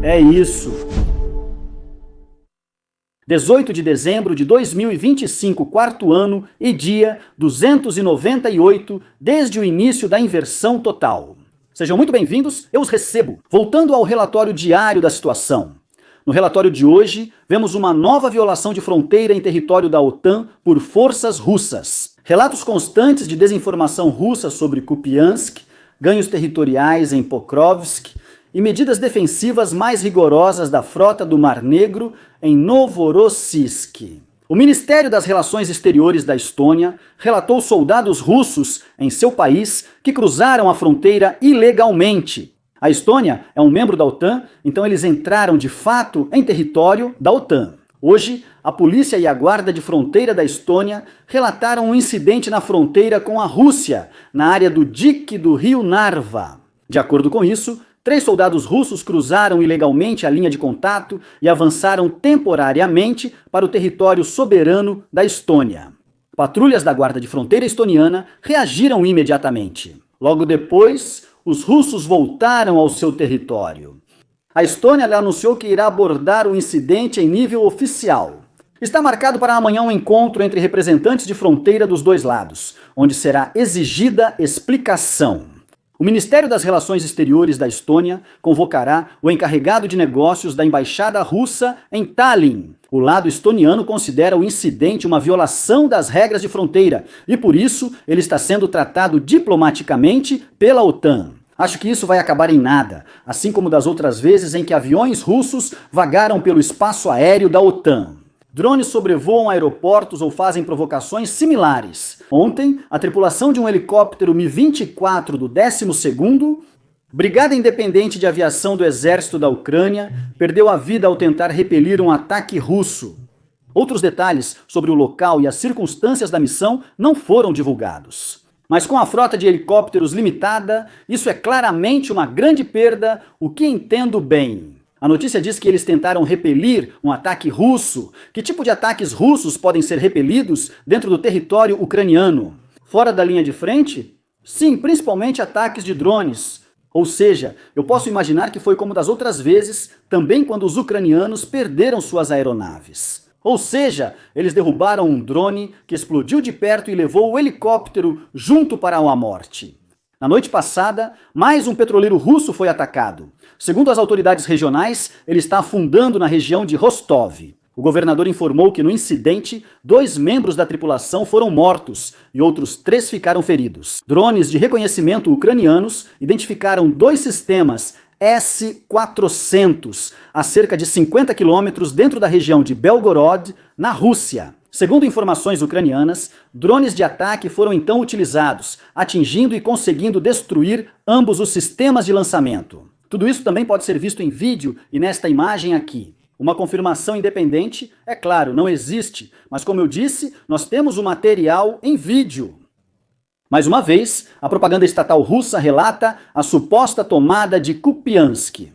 É isso. 18 de dezembro de 2025, quarto ano e dia 298 desde o início da inversão total. Sejam muito bem-vindos, eu os recebo. Voltando ao relatório diário da situação. No relatório de hoje, vemos uma nova violação de fronteira em território da OTAN por forças russas. Relatos constantes de desinformação russa sobre Kupiansk, ganhos territoriais em Pokrovsk e medidas defensivas mais rigorosas da frota do Mar Negro em Novorossiysk. O Ministério das Relações Exteriores da Estônia relatou soldados russos em seu país que cruzaram a fronteira ilegalmente. A Estônia é um membro da OTAN, então eles entraram de fato em território da OTAN. Hoje, a polícia e a guarda de fronteira da Estônia relataram um incidente na fronteira com a Rússia, na área do dique do rio Narva. De acordo com isso, 3 soldados russos cruzaram ilegalmente a linha de contato e avançaram temporariamente para o território soberano da Estônia. Patrulhas da Guarda de Fronteira estoniana reagiram imediatamente. Logo depois, os russos voltaram ao seu território. A Estônia anunciou que irá abordar o incidente em nível oficial. Está marcado para amanhã um encontro entre representantes de fronteira dos dois lados, onde será exigida explicação. O Ministério das Relações Exteriores da Estônia convocará o encarregado de negócios da Embaixada Russa em Tallinn. O lado estoniano considera o incidente uma violação das regras de fronteira e, por isso, ele está sendo tratado diplomaticamente pela OTAN. Acho que isso vai acabar em nada, assim como das outras vezes em que aviões russos vagaram pelo espaço aéreo da OTAN. Drones sobrevoam aeroportos ou fazem provocações similares. Ontem, a tripulação de um helicóptero Mi-24 do 12º, Brigada Independente de Aviação do Exército da Ucrânia, perdeu a vida ao tentar repelir um ataque russo. Outros detalhes sobre o local e as circunstâncias da missão não foram divulgados. Mas com a frota de helicópteros limitada, isso é claramente uma grande perda, o que entendo bem. A notícia diz que eles tentaram repelir um ataque russo. Que tipo de ataques russos podem ser repelidos dentro do território ucraniano? Fora da linha de frente? Sim, principalmente ataques de drones. Ou seja, eu posso imaginar que foi como das outras vezes, também quando os ucranianos perderam suas aeronaves. Ou seja, eles derrubaram um drone que explodiu de perto e levou o helicóptero junto para a morte. Na noite passada, mais um petroleiro russo foi atacado. Segundo as autoridades regionais, ele está afundando na região de Rostov. O governador informou que no incidente, 2 membros da tripulação foram mortos e outros 3 ficaram feridos. Drones de reconhecimento ucranianos identificaram 2 sistemas S-400 a cerca de 50 quilômetros dentro da região de Belgorod, na Rússia. Segundo informações ucranianas, drones de ataque foram então utilizados, atingindo e conseguindo destruir ambos os sistemas de lançamento. Tudo isso também pode ser visto em vídeo e nesta imagem aqui. Uma confirmação independente, é claro, não existe, mas como eu disse, nós temos o material em vídeo. Mais uma vez, a propaganda estatal russa relata a suposta tomada de Kupiansk.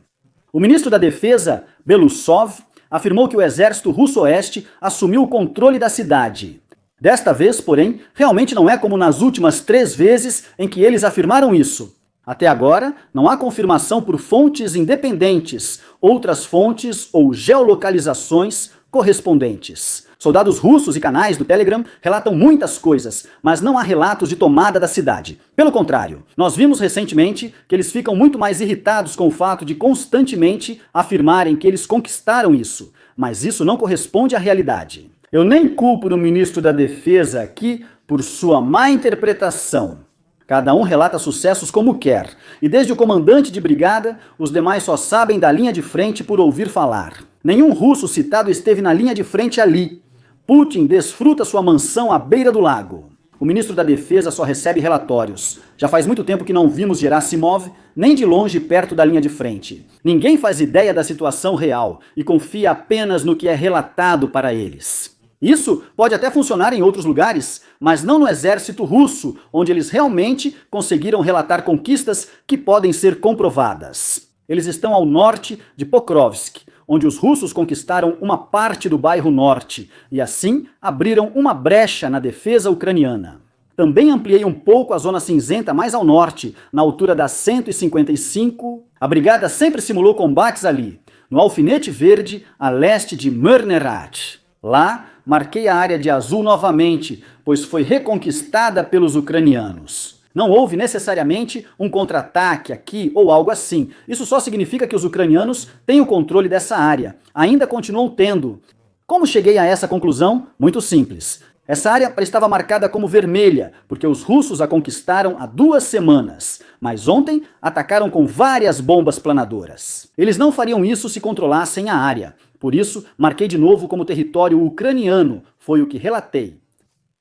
O ministro da Defesa, Belousov, afirmou que o exército russo-oeste assumiu o controle da cidade. Desta vez, porém, realmente não é como nas últimas 3 vezes em que eles afirmaram isso. Até agora, não há confirmação por fontes independentes, outras fontes ou geolocalizações correspondentes. Soldados russos e canais do Telegram relatam muitas coisas, mas não há relatos de tomada da cidade. Pelo contrário, nós vimos recentemente que eles ficam muito mais irritados com o fato de constantemente afirmarem que eles conquistaram isso, mas isso não corresponde à realidade. Eu nem culpo o ministro da Defesa aqui por sua má interpretação. Cada um relata sucessos como quer, e desde o comandante de brigada, os demais só sabem da linha de frente por ouvir falar. Nenhum russo citado esteve na linha de frente ali. Putin desfruta sua mansão à beira do lago. O ministro da Defesa só recebe relatórios. Já faz muito tempo que não vimos Gerasimov nem de longe perto da linha de frente. Ninguém faz ideia da situação real e confia apenas no que é relatado para eles. Isso pode até funcionar em outros lugares, mas não no exército russo, onde eles realmente conseguiram relatar conquistas que podem ser comprovadas. Eles estão ao norte de Pokrovsk, onde os russos conquistaram uma parte do bairro norte e assim abriram uma brecha na defesa ucraniana. Também ampliei um pouco a zona cinzenta mais ao norte, na altura da 155. A brigada sempre simulou combates ali. no alfinete verde a leste de Mrnerath. Lá, marquei a área de azul novamente, pois foi reconquistada pelos ucranianos. Não houve necessariamente um contra-ataque aqui ou algo assim. Isso só significa que os ucranianos têm o controle dessa área. Ainda continuam tendo. Como cheguei a essa conclusão? Muito simples. Essa área estava marcada como vermelha, porque os russos a conquistaram há 2 semanas, mas ontem atacaram com várias bombas planadoras. Eles não fariam isso se controlassem a área, por isso marquei de novo como território ucraniano, foi o que relatei.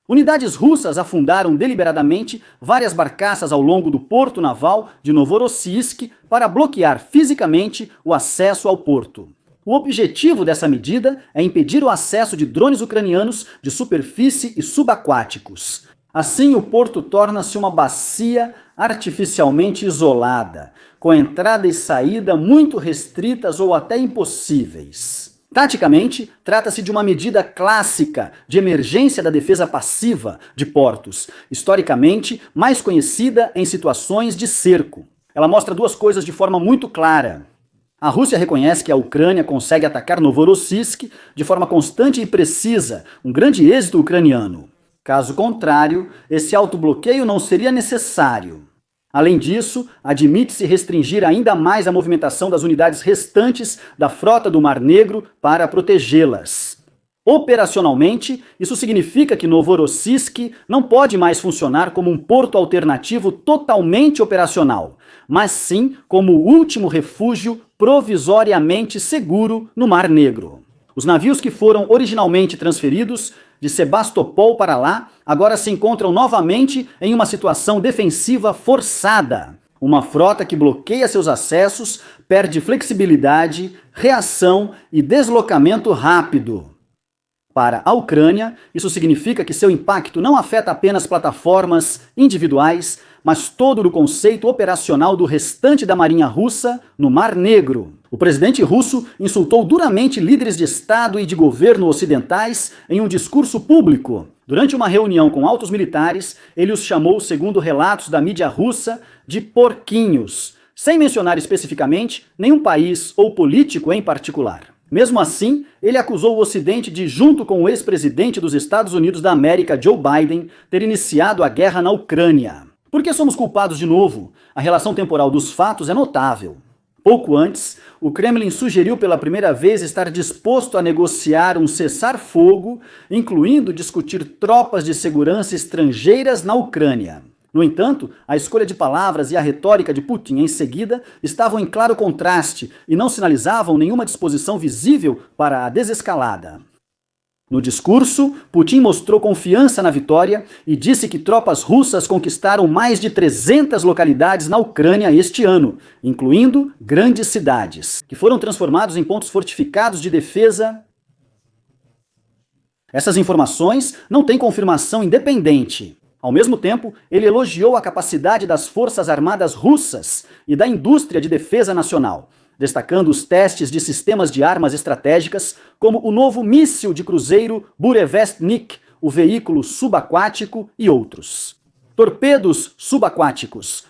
Unidades russas afundaram deliberadamente várias barcaças ao longo do porto naval de Novorossiysk para bloquear fisicamente o acesso ao porto. O objetivo dessa medida é impedir o acesso de drones ucranianos de superfície e subaquáticos. Assim, o porto torna-se uma bacia artificialmente isolada, com entrada e saída muito restritas ou até impossíveis. Taticamente, trata-se de uma medida clássica de emergência da defesa passiva de portos, historicamente mais conhecida em situações de cerco. Ela mostra 2 coisas de forma muito clara. A Rússia reconhece que a Ucrânia consegue atacar Novorossiysk de forma constante e precisa, um grande êxito ucraniano. Caso contrário, esse autobloqueio não seria necessário. Além disso, admite-se restringir ainda mais a movimentação das unidades restantes da frota do Mar Negro para protegê-las. Operacionalmente, isso significa que Novorossiysk não pode mais funcionar como um porto alternativo totalmente operacional, mas sim como o último refúgio provisoriamente seguro no Mar Negro. Os navios que foram originalmente transferidos de Sebastopol para lá agora se encontram novamente em uma situação defensiva forçada. Uma frota que bloqueia seus acessos, perde flexibilidade, reação e deslocamento rápido. Para a Ucrânia, isso significa que seu impacto não afeta apenas plataformas individuais, mas todo o conceito operacional do restante da Marinha Russa no Mar Negro. O presidente russo insultou duramente líderes de Estado e de governo ocidentais em um discurso público. Durante uma reunião com altos militares, ele os chamou, segundo relatos da mídia russa, de porquinhos, sem mencionar especificamente nenhum país ou político em particular. Mesmo assim, ele acusou o Ocidente de, junto com o ex-presidente dos Estados Unidos da América, Joe Biden, ter iniciado a guerra na Ucrânia. Por que somos culpados de novo? A relação temporal dos fatos é notável. Pouco antes, o Kremlin sugeriu pela primeira vez estar disposto a negociar um cessar-fogo, incluindo discutir tropas de segurança estrangeiras na Ucrânia. No entanto, a escolha de palavras e a retórica de Putin em seguida estavam em claro contraste e não sinalizavam nenhuma disposição visível para a desescalada. No discurso, Putin mostrou confiança na vitória e disse que tropas russas conquistaram mais de 300 localidades na Ucrânia este ano, incluindo grandes cidades, que foram transformados em pontos fortificados de defesa. Essas informações não têm confirmação independente. Ao mesmo tempo, ele elogiou a capacidade das Forças Armadas russas e da indústria de defesa nacional, destacando os testes de sistemas de armas estratégicas, como o novo míssil de cruzeiro Burevestnik, o veículo subaquático e outros. Torpedos subaquáticos,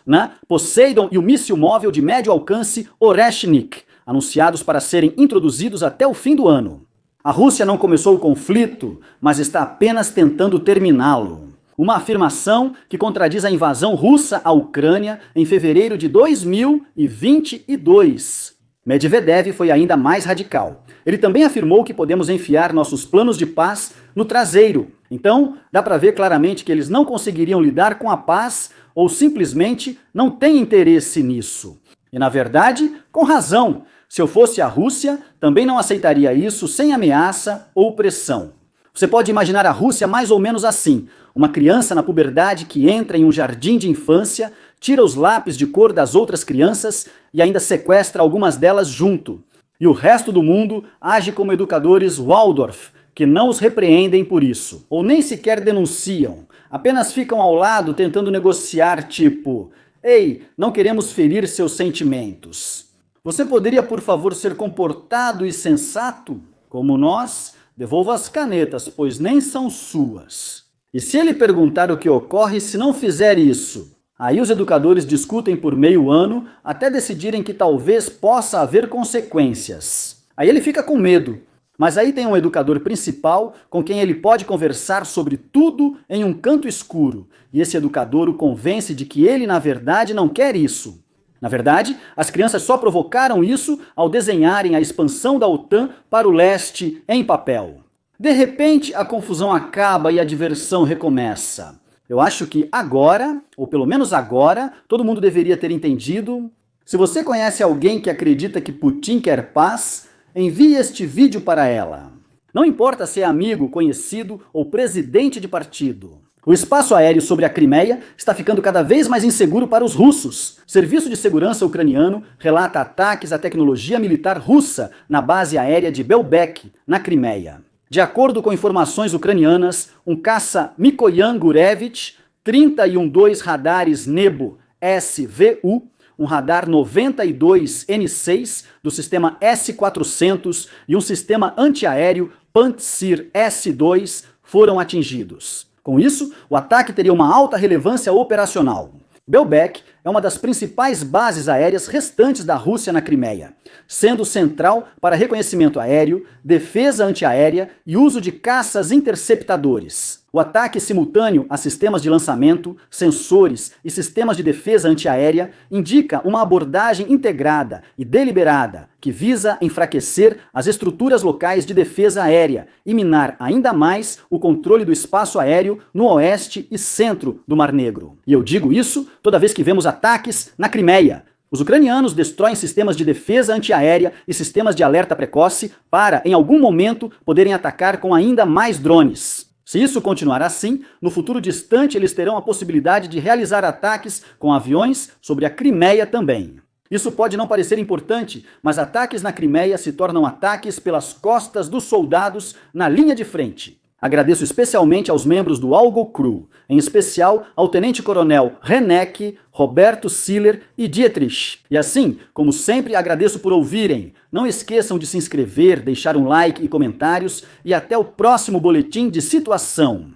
Poseidon e o míssil móvel de médio alcance Oreshnik, anunciados para serem introduzidos até o fim do ano. A Rússia não começou o conflito, mas está apenas tentando terminá-lo. Uma afirmação que contradiz a invasão russa à Ucrânia em fevereiro de 2022. Medvedev foi ainda mais radical. Ele também afirmou que podemos enfiar nossos planos de paz no traseiro. Então, dá para ver claramente que eles não conseguiriam lidar com a paz ou simplesmente não têm interesse nisso. E, na verdade, com razão. Se eu fosse a Rússia, também não aceitaria isso sem ameaça ou pressão. Você pode imaginar a Rússia mais ou menos assim: uma criança na puberdade que entra em um jardim de infância, tira os lápis de cor das outras crianças e ainda sequestra algumas delas junto. E o resto do mundo age como educadores Waldorf, que não os repreendem por isso, ou nem sequer denunciam, apenas ficam ao lado tentando negociar, tipo: ei, não queremos ferir seus sentimentos. Você poderia, por favor, ser comportado e sensato? Como nós? Devolva as canetas, pois nem são suas. E se ele perguntar o que ocorre se não fizer isso? Aí os educadores discutem por meio ano até decidirem que talvez possa haver consequências. Aí ele fica com medo, mas aí tem um educador principal com quem ele pode conversar sobre tudo em um canto escuro, e esse educador o convence de que ele, na verdade, não quer isso. Na verdade, as crianças só provocaram isso ao desenharem a expansão da OTAN para o leste em papel. De repente, a confusão acaba e a diversão recomeça. Eu acho que agora, ou pelo menos agora, todo mundo deveria ter entendido. Se você conhece alguém que acredita que Putin quer paz, envie este vídeo para ela. Não importa se é amigo, conhecido ou presidente de partido. O espaço aéreo sobre a Crimeia está ficando cada vez mais inseguro para os russos. Serviço de segurança ucraniano relata ataques à tecnologia militar russa na base aérea de Belbek, na Crimeia. De acordo com informações ucranianas, um caça Mikoyan Gurevich, 31-2 radares Nebo SVU, um radar 92N6 do sistema S-400 e um sistema antiaéreo Pantsir S-2 foram atingidos. Com isso, o ataque teria uma alta relevância operacional. Belbek é uma das principais bases aéreas restantes da Rússia na Crimeia, sendo central para reconhecimento aéreo, defesa antiaérea e uso de caças interceptadores. O ataque simultâneo a sistemas de lançamento, sensores e sistemas de defesa antiaérea indica uma abordagem integrada e deliberada que visa enfraquecer as estruturas locais de defesa aérea e minar ainda mais o controle do espaço aéreo no oeste e centro do Mar Negro. E eu digo isso toda vez que vemos ataques na Crimeia. Os ucranianos destroem sistemas de defesa antiaérea e sistemas de alerta precoce para, em algum momento, poderem atacar com ainda mais drones. Se isso continuar assim, no futuro distante eles terão a possibilidade de realizar ataques com aviões sobre a Crimeia também. Isso pode não parecer importante, mas ataques na Crimeia se tornam ataques pelas costas dos soldados na linha de frente. Agradeço especialmente aos membros do Algo Crew, em especial ao Tenente-Coronel Renek, Roberto Siller e Dietrich. E assim, como sempre, agradeço por ouvirem. Não esqueçam de se inscrever, deixar um like e comentários, e até o próximo Boletim de Situação.